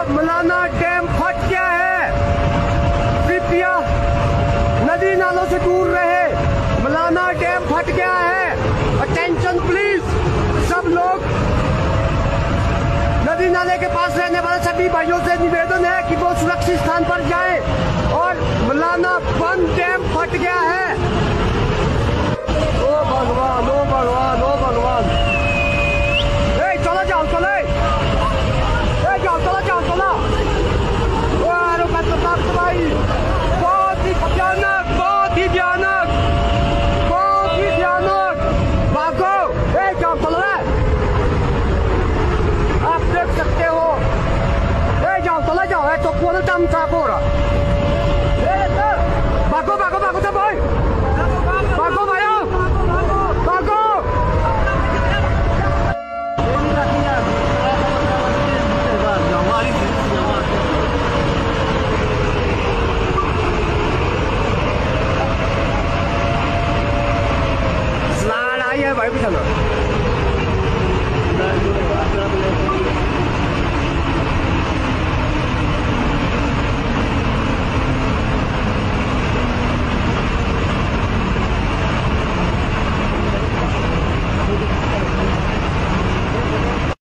Malana dam फट गया है। कृपया नदी नालों से दूर रहे। मलाना डैम फट गया है। Attention please. सब लोग नदी नाले के पास रहने वाले सभी भाइयों से निवेदन है कि वो सुरक्षित स्थान पर जाएं। और मलाना बंद डैम फट गया है। ओ भगवान, ओ भगवान, ओ भगवान। चलो जाओ, चले जाओ, चलो जाओ, चलो। भाई बहुत ही भयानक, बहुत ही भयानक, बहुत ही भयानक। भागो, जाओ, चलो रे। आप देख सकते हो। जाओ, चलो जाओ, तो पूरा काम साफ हो रहा। भागो भागो भागो सब भाई, भागो भाइयों, भागो। भाई भी चलो।